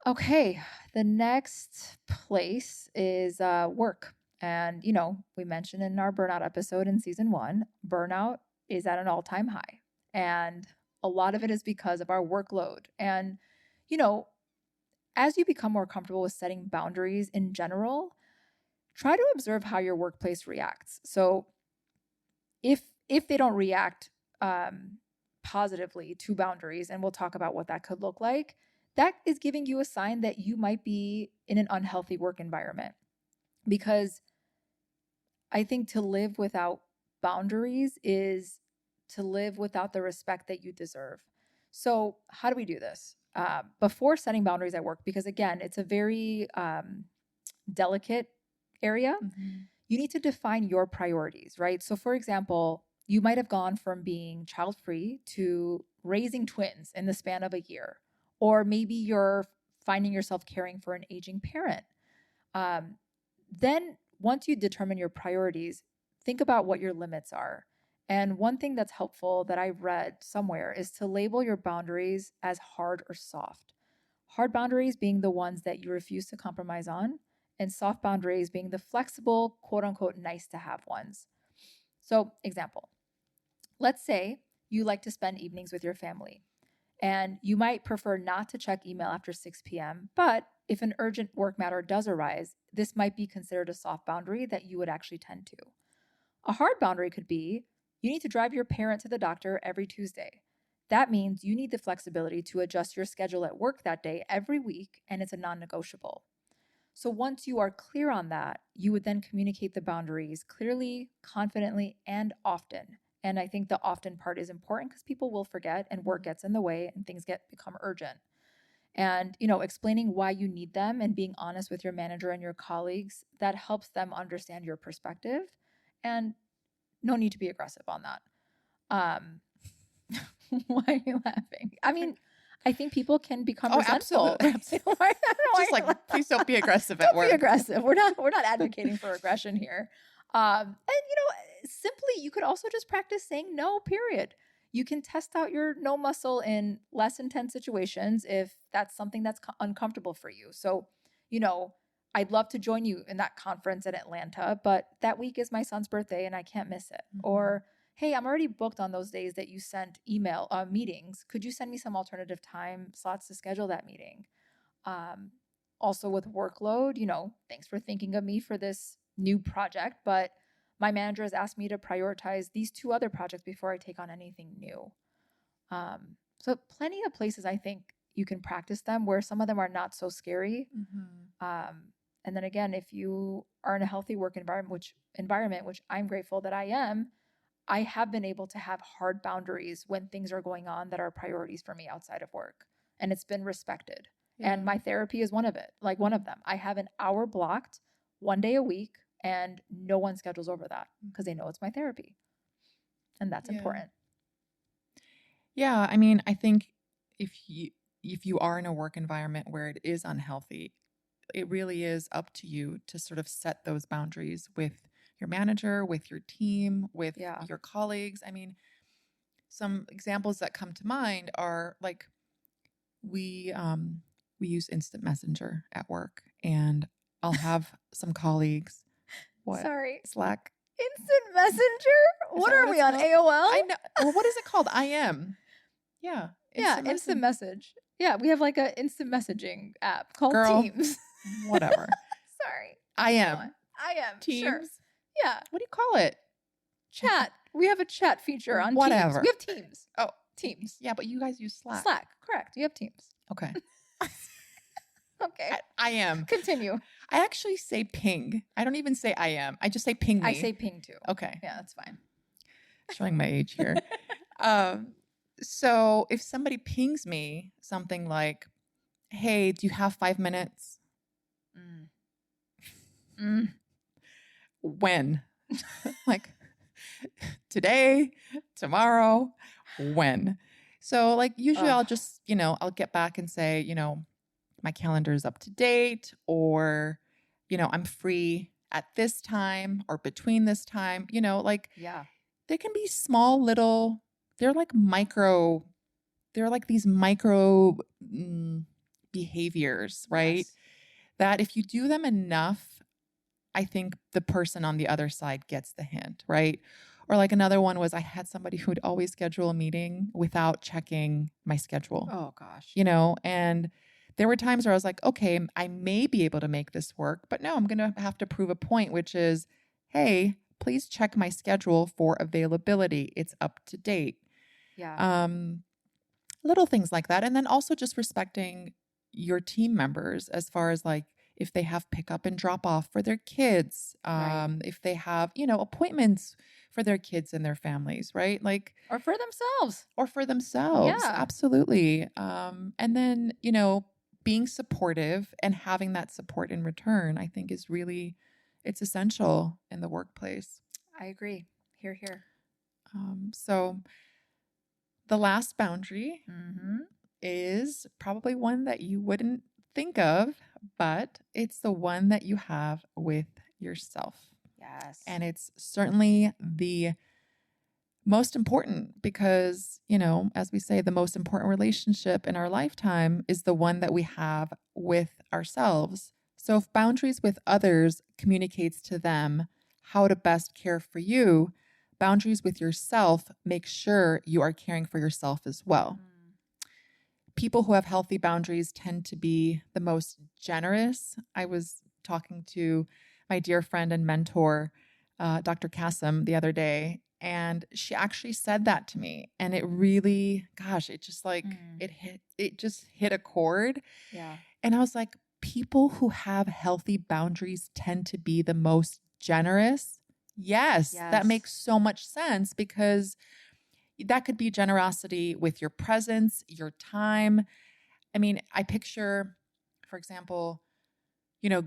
Okay. The next place is work. And, we mentioned in our burnout episode in season 1, burnout is at an all time high. And a lot of it is because of our workload. And, you know, as you become more comfortable with setting boundaries in general, try to observe how your workplace reacts. So if they don't react positively to boundaries, and we'll talk about what that could look like, that is giving you a sign that you might be in an unhealthy work environment. Because I think to live without boundaries is to live without the respect that you deserve. So, how do we do this? Before setting boundaries at work, because again, it's a very delicate area,
Mhm.
you need to define your priorities, right? So, for example, you might have gone from being child free to raising twins in the span of a year, or maybe you're finding yourself caring for an aging parent. Um, then, once you determine your priorities, think about what your limits are. And one thing that's helpful that I've read somewhere is to label your boundaries as hard or soft. Hard boundaries being the ones that you refuse to compromise on, and soft boundaries being the flexible, quote unquote, nice to have ones. So, example, let's say you like to spend evenings with your family, and you might prefer not to check email after 6 p.m. But if an urgent work matter does arise, this might be considered a soft boundary that you would actually tend to. A hard boundary could be you need to drive your parent to the doctor every Tuesday. That means you need the flexibility to adjust your schedule at work that day every week, and it's a non negotiable. So once you are clear on that, you would then communicate the boundaries clearly, confidently, and often. And I think the often part is important because people will forget and work gets in the way and things become urgent. And, explaining why you need them and being honest with your manager and your colleagues, that helps them understand your perspective. And no need to be aggressive on that. Um, why are you laughing? I mean, I think people can become
Oh,
resentful.
absolutely. Absolutely.
Why are
Just
you
like, please don't be aggressive at
Don't
work.
be aggressive. We're not advocating for aggression here. And simply you could also just practice saying no, period. You can test out your no muscle in less intense situations if that's something that's uncomfortable for you. So, I'd love to join you in that conference in Atlanta, but that week is my son's birthday and I can't miss it.
Mhm.
Or, hey, I'm already booked on those days that you sent email meetings. Could you send me some alternative time slots to schedule that meeting? Um, Also with workload, thanks for thinking of me for this new project, but my manager has asked me to prioritize these two other projects before I take on anything new. So plenty of places I think you can practice them where some of them are not so scary.
Mhm.
And then again, if you are in a healthy work environment, which I'm grateful that I am, I have been able to have hard boundaries when things are going on that are priorities for me outside of work. And it's been respected.
Yeah.
And my therapy is one of them. I have an hour blocked 1 day a week, and no one schedules over that because they know it's my therapy. And that's
Yeah.
important.
Yeah, I mean, I think if you are in a work environment where it is unhealthy, it really is up to you to sort of set those boundaries with your manager, with your team, with
Yeah.
your colleagues. I mean, some examples that come to mind are like we use instant messenger at work, and I'll have some colleagues. What?
Sorry.
Slack?
Instant messenger?
Is
What
that
are
what
we
it's
on?
called?
AOL?
I know. Or what is it called? IM. Yeah.
Yeah, instant message. Yeah, we have like an instant messaging app called
Girl,
Teams.
whatever.
Sorry.
IM.
I am.
Teams.
Sure. Yeah.
What do you call it?
Chat. We have a chat feature on Teams.
Whatever.
We have Teams.
Oh,
Teams.
Yeah, but you guys use Slack.
Slack. Correct. You have Teams.
Okay.
Okay.
I am.
Continue.
I actually say ping. I don't even say I am. I just say ping me.
I say ping too.
Okay.
Yeah, that's fine.
Showing my age here. So if somebody pings me something like, hey, do you have 5 minutes? When? Like today, tomorrow, when? So like usually I'll just, I'll get back and say, my calendar is up to date, or, I'm free at this time or between this time,
Yeah.
there can be small little, they're like these micro behaviors, right?
Yes.
That if you do them enough, I think the person on the other side gets the hint, right? Or like another one was I had somebody who would always schedule a meeting without checking my schedule.
Oh gosh.
And there were times where I was like, okay, I may be able to make this work, but no, I'm going to have to prove a point, which is, hey, please check my schedule for availability. It's up to date.
Yeah.
Little things like that. And then also just respecting your team members as far as like, if they have pickup and drop off for their kids,
Right.
if they have, appointments for their kids and their families, right? Like,
Or for themselves.
or for themselves.
Yeah,
Absolutely. And then, being supportive and having that support in return, I think is really, it's essential in the workplace.
I agree. Here, here.
So the last boundary
Mm-hmm.
is probably one that you wouldn't think of, but it's the one that you have with yourself.
Yes.
And it's certainly the most important because, as we say, the most important relationship in our lifetime is the one that we have with ourselves. So if boundaries with others communicates to them how to best care for you, boundaries with yourself make sure you are caring for yourself as well.
Mm.
People who have healthy boundaries tend to be the most generous. I was talking to my dear friend and mentor, Dr. Kasim, the other day, and she actually said that to me. And it really, gosh, it just like,
Mm.
it just hit a chord.
Yeah.
And I was like, people who have healthy boundaries tend to be the most generous. Yes, that
Yes.
makes so much sense because that could be generosity with your presence, your time. I mean, I picture, for example,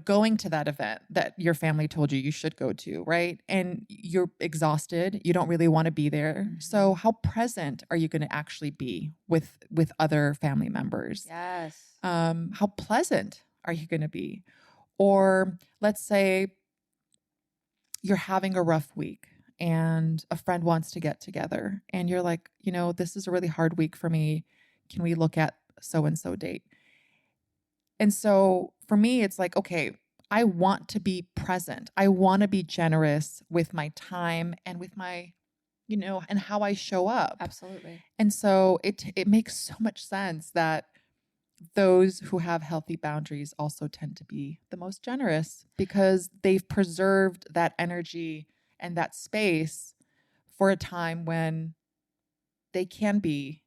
going to that event that your family told you should go to, right? And you're exhausted, you don't really want to be there. So
Mm-hmm.
how present are you going to actually be with other family members?
Yes.
How pleasant are you going to be? Or let's say you're having a rough week and a friend wants to get together and you're like, this is a really hard week for me. Can we look at so and so date? And so for me, it's like, okay, I want to be present. I want to be generous with my time and with my, and how I show up.
Absolutely.
And so it makes so much sense that those who have healthy boundaries also tend to be the most generous because they've preserved that energy and that space for a time when they can be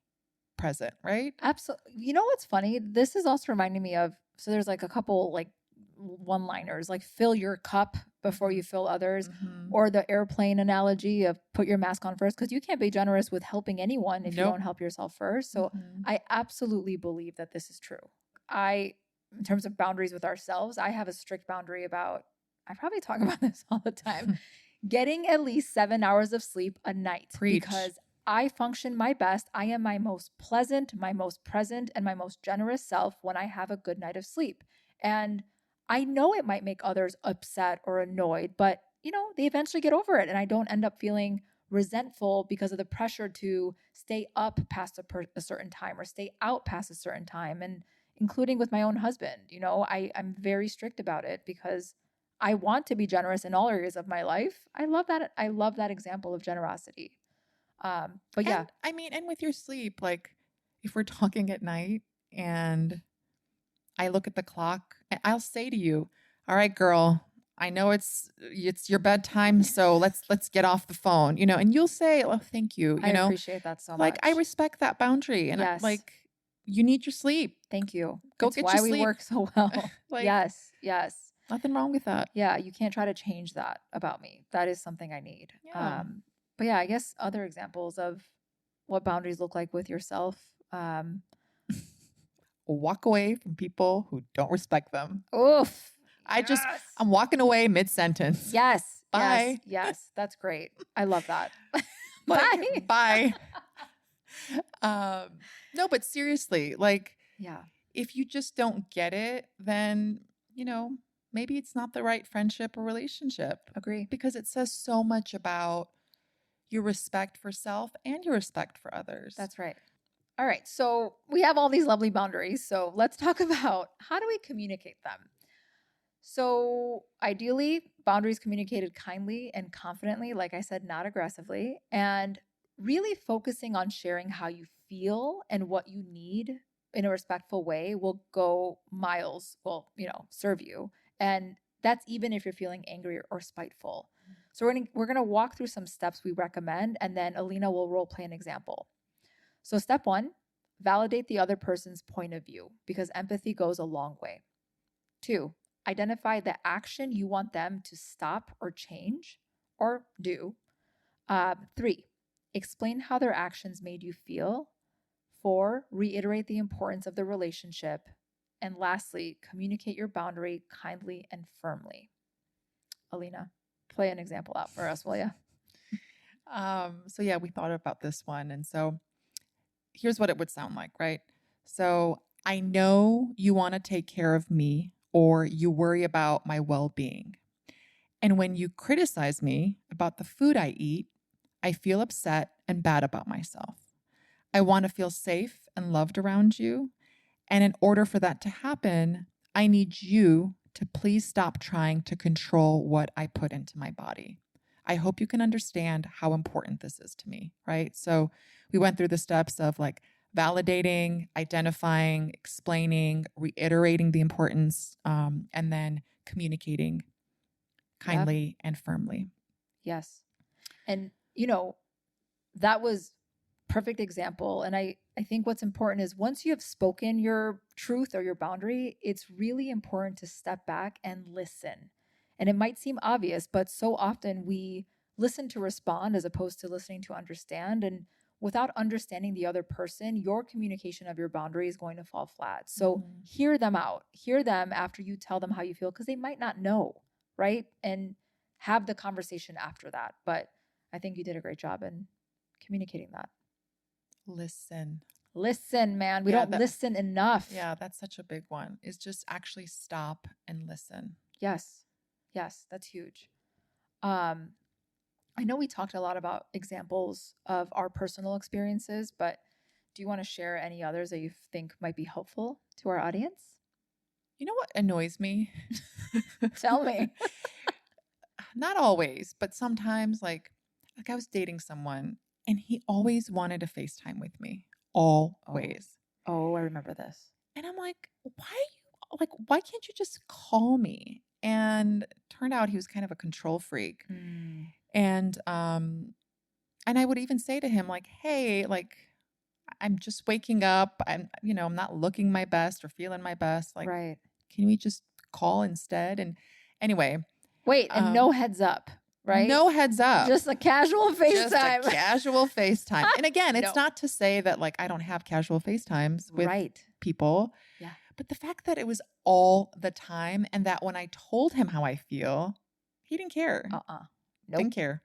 present, right?
Absolutely. You know what's funny? This is also reminding me of, so there's like a couple like one-liners, like fill your cup before you fill others,
Mm-hmm.
or the airplane analogy of put your mask on first, because you can't be generous with helping anyone if you
Nope.
don't help yourself first. So
Mm-hmm.
I absolutely believe that this is true. In terms of boundaries with ourselves, I have a strict boundary about, I probably talk about this all the time, getting at least 7 hours of sleep a night
Preach.
because I function my best. I am my most pleasant, my most present, and my most generous self when I have a good night of sleep. And I know it might make others upset or annoyed, but they eventually get over it. And I don't end up feeling resentful because of the pressure to stay up past a certain time or stay out past a certain time. And including with my own husband, I'm very strict about it because I want to be generous in all areas of my life. I love that. I love that example of generosity. But yeah,
And I mean, and with your sleep, like if we're talking at night and I look at the clock, I'll say to you, "All right, girl, I know it's your bedtime, so let's get off the phone." And you'll say, "Oh, thank you."
I appreciate that so
Like I
much.
respect that boundary and
Yes.
like you need your sleep.
Thank you.
Go
It's
get your
why we
sleep.
work so well.
Like
Yes. Yes.
nothing wrong with that.
Yeah. You can't try to change that about me. That is something I need.
Yeah.
But yeah, I guess other examples of what boundaries look like with yourself. Um,
Walk away from people who don't respect them.
Oof.
I just
Yes.
I'm walking away mid-sentence.
Yes. Yes.
Bye.
Yes. That's great. I love that.
Like
Bye.
bye. No, but seriously, like
Yeah.
if you just don't get it, then, maybe it's not the right friendship or relationship
Agree.
because it says so much about your respect for self and your respect for others.
That's right. All right. So we have all these lovely boundaries. So let's talk about how do we communicate them? So ideally, boundaries communicated kindly and confidently, like I said, not aggressively, and really focusing on sharing how you feel and what you need in a respectful way will go miles, will, serve you. And that's even if you're feeling angry or spiteful. So we're gonna walk through some steps we recommend, and then Alina will role play an example. So step one, validate the other person's point of view because empathy goes a long way. Two, identify the action you want them to stop or change or do. 3, explain how their actions made you feel. 4, reiterate the importance of the relationship. And lastly, communicate your boundary kindly and firmly. Alina, play an example out for us, will you?
So yeah, we thought about this one. And so here's what it would sound like, right? So I know you want to take care of me or you worry about my well being. And when you criticize me about the food I eat, I feel upset and bad about myself. I want to feel safe and loved around you. And in order for that to happen, I need you to please stop trying to control what I put into my body. I hope you can understand how important this is to me, right? So we went through the steps of like validating, identifying, explaining, reiterating the importance, and then communicating
Yep.
kindly and firmly.
Yes. And, that was perfect example. And I think what's important is once you have spoken your truth or your boundary, it's really important to step back and listen. And it might seem obvious, but so often we listen to respond as opposed to listening to understand. And without understanding the other person, your communication of your boundary is going to fall flat. So hear them out, hear them after you tell them how you feel, because they might not know, right? And have the conversation after that. But I think you did a great job in communicating that. Listen, man. We don't listen enough.
Yeah, that's such a big one. Is just actually stop and listen.
Yes. Yes, that's huge. I know we talked a lot about examples of our personal experiences, but do you want to share any others that you think might be helpful to our audience?
You know what annoys me?
Tell me.
Not always, but sometimes like I was dating someone and he always wanted to FaceTime with me. Always.
Oh, I remember this.
And I'm like, why can't you just call me? And turned out he was kind of a control freak. And I would even say to him, like, hey, like, I'm just waking up. I'm not looking my best or feeling my best. Like,
right.
Can we just call instead? And anyway.
Wait, and no heads up, right?
No heads up.
Just a casual FaceTime.
Just a casual FaceTime. And again, it's not to say that like I don't have casual FaceTimes with people.
Yeah.
But the fact that it was all the time and that when I told him how I feel, he didn't care.
Nope.
Didn't care.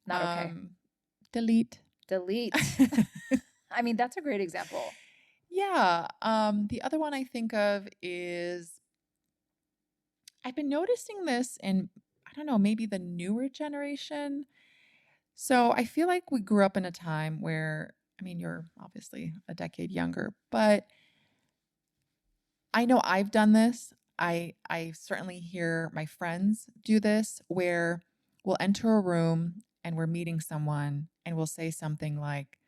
Not okay.
Delete.
I mean, that's a great example.
Yeah. The other one I think of is I've been noticing this in, I don't know, maybe the newer generation. So I feel like we grew up in a time where, I mean, you're obviously a decade younger, but I know I've done this. I certainly hear my friends do this where we'll enter a room and we're meeting someone and we'll say something like,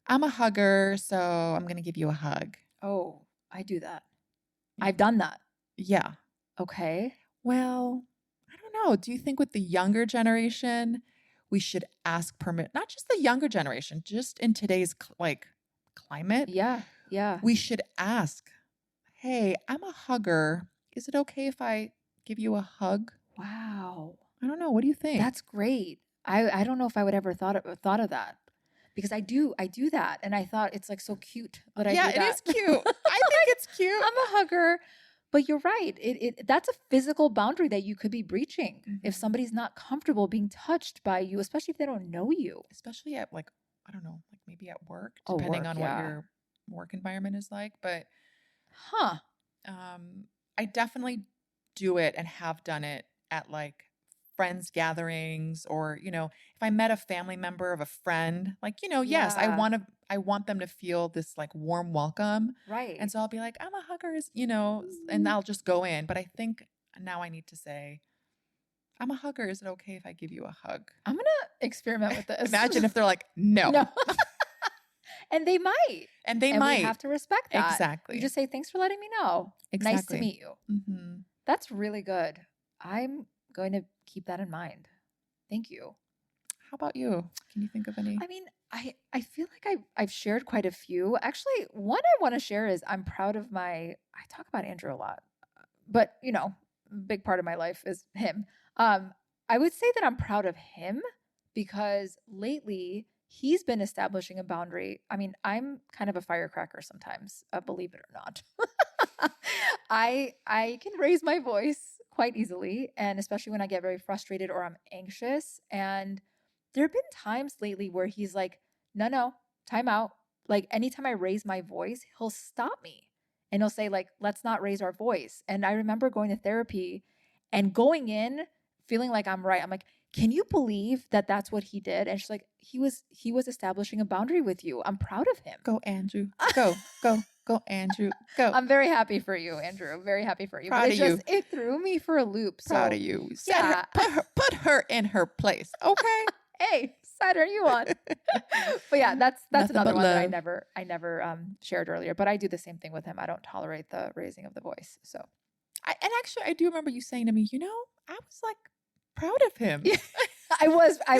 I'm a hugger, so I'm going to give you a hug.
Oh, I do that. I've done that.
Yeah.
Okay.
Well, I don't know. Do you think with the younger generation, we should ask permit? Not just the younger generation, just in today's climate.
Yeah.
We should ask, hey, I'm a hugger. Is it okay if I give you a hug?
Wow.
I don't know. What do you think?
That's great. I don't know if I would ever thought of that. Because I do that. And I thought it's like so cute that I do that.
Yeah, it is cute. I think it's cute.
I'm a hugger. But you're right. That's a physical boundary that you could be breaching if somebody's not comfortable being touched by you, especially if they don't know you.
Especially at I don't know, maybe at work, depending on what your work environment is like. But I definitely do it and have done it at friends gatherings or, if I met a family member of a friend, yes, I want them to feel this warm welcome.
Right.
And so I'll be like, I'm a hugger, and I'll just go in. But I think now I need to say, I'm a hugger. Is it okay if I give you a hug?
I'm going to experiment with this.
Imagine if they're like, no.
And they might.
And we
have to respect that.
Exactly.
You just say, thanks for letting me know.
Exactly.
Nice to meet you.
Mm-hmm.
That's really good. I'm going to keep that in mind. Thank you.
How about you? Can you think of any?
I mean, I feel like I've shared quite a few. Actually, one I want to share is I'm proud of I talk about Andrew a lot, but big part of my life is him. I would say that I'm proud of him because lately he's been establishing a boundary. I mean, I'm kind of a firecracker sometimes, believe it or not. I can raise my voice quite easily, and especially when I get very frustrated or I'm anxious. And there have been times lately where he's like, "No, no, time out." Like anytime I raise my voice, he'll stop me and he'll say like, "Let's not raise our voice." And I remember going to therapy and going in feeling like I'm right. I'm like, "Can you believe that that's what he did?" And she's like, "He was establishing a boundary with you. I'm proud of him."
Go, Andrew. Go, Andrew. Go.
I'm very happy for you, Andrew. Very happy for you. But
Proud
it
of
just
you.
it threw me for a loop.
Proud
So
of you.
yeah.
Put her in her place. Okay.
Hey, side are you on? But yeah, that's
Nothing
another
but
one that
love.
I never shared earlier. But I do the same thing with him. I don't tolerate the raising of the voice. So
And actually, I do remember you saying to me, I was like proud of him.
yeah, I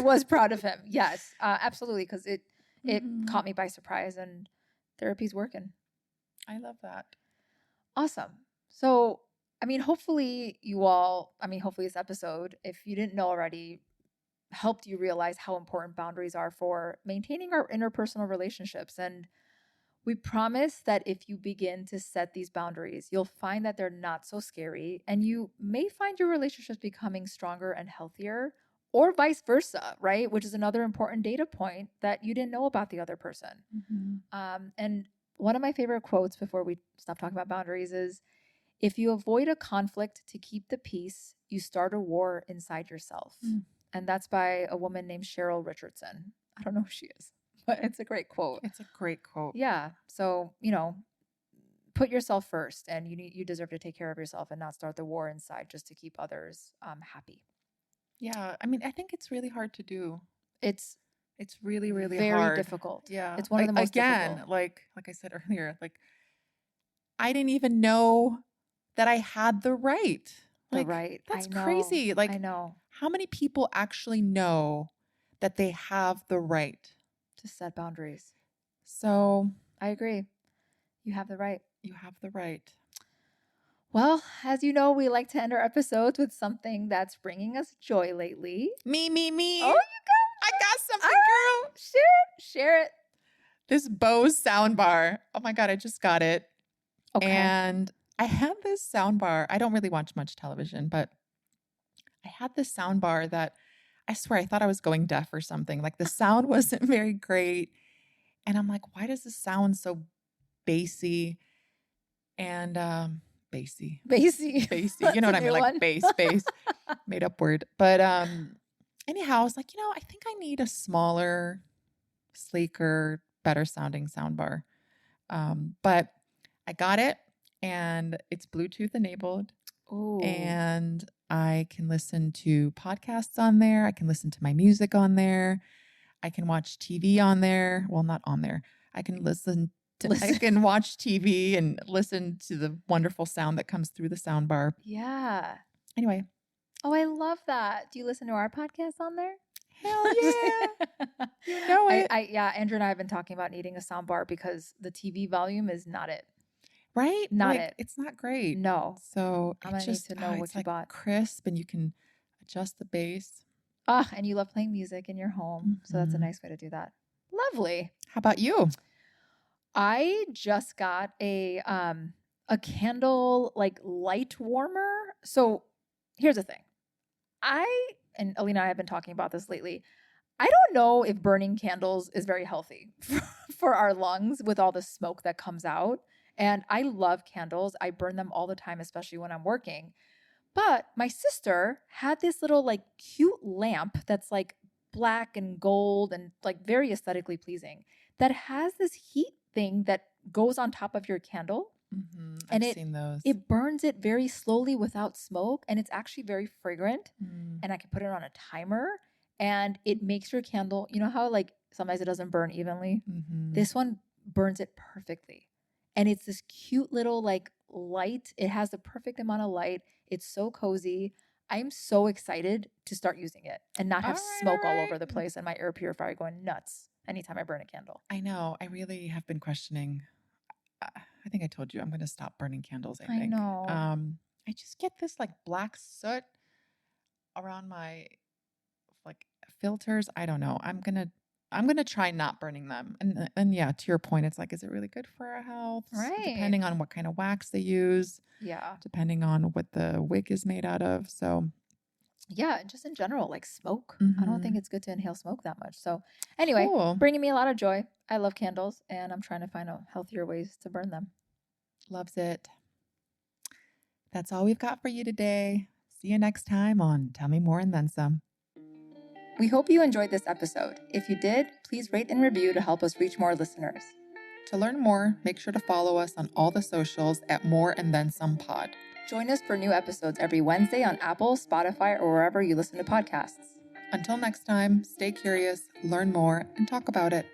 was proud of him. Yes, absolutely, because it
Mhm.
caught me by surprise, and therapy's working.
I love that.
Awesome. So, I mean, hopefully this episode, if you didn't know already, helped you realize how important boundaries are for maintaining our interpersonal relationships. And we promise that if you begin to set these boundaries, you'll find that they're not so scary and you may find your relationships becoming stronger and healthier, or vice versa, right? Which is another important data point that you didn't know about the other person.
Mhm.
And one of my favorite quotes before we stop talking about boundaries is, "If you avoid a conflict to keep the peace, you start a war inside yourself."
Mm.
And that's by a woman named Cheryl Richardson. I don't know who she is, but it's a great quote.
It's a great quote.
Yeah. So, put yourself first, and you deserve to take care of yourself and not start the war inside just to keep others happy.
Yeah. I mean, I think it's really hard to do.
It's
It's really, really
very
hard.
difficult.
Yeah.
It's one of the most
Again,
difficult.
like I said earlier, like I didn't even know that I had the right.
The
Like
right.
that's
I know.
crazy.
I
Like
know.
how many people actually know that they have the right?
To set boundaries.
So
I agree. You have the right.
you have the right.
Well, as you know, we like to end our episodes with something that's bringing us joy lately.
Me.
Oh, you
I got
got
something,
it. All
girl.
right. Share it.
This Bose soundbar. Oh my God, I just got it.
Okay.
And I had this soundbar. I don't really watch much television, but I had this soundbar that I swear I thought I was going deaf or something. Like the sound wasn't very great. And I'm like, why does this sound so bassy? And bassy.
Basie.
Bassy. You know
That's a
what I mean?
new
Like
one.
bass, made up word. But anyhow, I was like, I think I need a smaller, sleeker, better sounding soundbar. But I got it and it's Bluetooth enabled.
Ooh.
And I can listen to podcasts on there. I can listen to my music on there. I can watch TV on there. Well, not on there. I can I can watch TV and listen to the wonderful sound that comes through the sound bar.
Yeah.
Anyway.
Oh, I love that. Do you listen to our podcast on there?
Hell yeah. You know it.
Yeah, Andrew and I have been talking about needing a sound bar because the TV volume is not it.
Right?
Not
like,
it.
It's not great.
No.
So
I'm going to need to know what
it's
you
like
bought.
crisp and you can adjust the bass.
And you love playing music in your home. So that's a nice way to do that. Lovely.
How about you?
I just got a candle like light warmer. So here's the thing. And Alina and I have been talking about this lately. I don't know if burning candles is very healthy for our lungs with all the smoke that comes out. And I love candles. I burn them all the time, especially when I'm working. But my sister had this little like cute lamp that's like black and gold and like very aesthetically pleasing that has this heat thing that goes on top of your candle. And
I've seen those.
It burns it very slowly without smoke, and it's actually very fragrant.
Mm.
And I can put it on a timer, and it makes your candle, you know how like sometimes it doesn't burn evenly?
Mm-hmm.
This one burns it perfectly. And it's this cute little like light. It has the perfect amount of light. It's so cozy. I'm so excited to start using it and not have smoke all over the place and my air purifier going nuts anytime I burn a candle.
I know. I really have been questioning. I think I told you I'm going to stop burning candles, I think.
I know.
I just get this like black soot around my like filters. I don't know. I'm gonna try not burning them. And yeah, to your point, it's like, is it really good for our health?
Right.
Depending on what kind of wax they use,
Yeah.
depending on what the wig is made out of. So,
Yeah, and just in general, like smoke. I don't think
mhm.
it's good to inhale smoke that much. So, anyway,
Cool.
bringing me a lot of joy. I love candles, and I'm trying to find out healthier ways to burn them.
Loves it. That's all we've got for you today. See you next time on Tell Me More and Then Some.
We hope you enjoyed this episode. If you did, please rate and review to help us reach more listeners.
To learn more, make sure to follow us on all the socials at More and Then Some Pod.
Join us for new episodes every Wednesday on Apple, Spotify, or wherever you listen to podcasts.
Until next time, stay curious, learn more, and talk about it.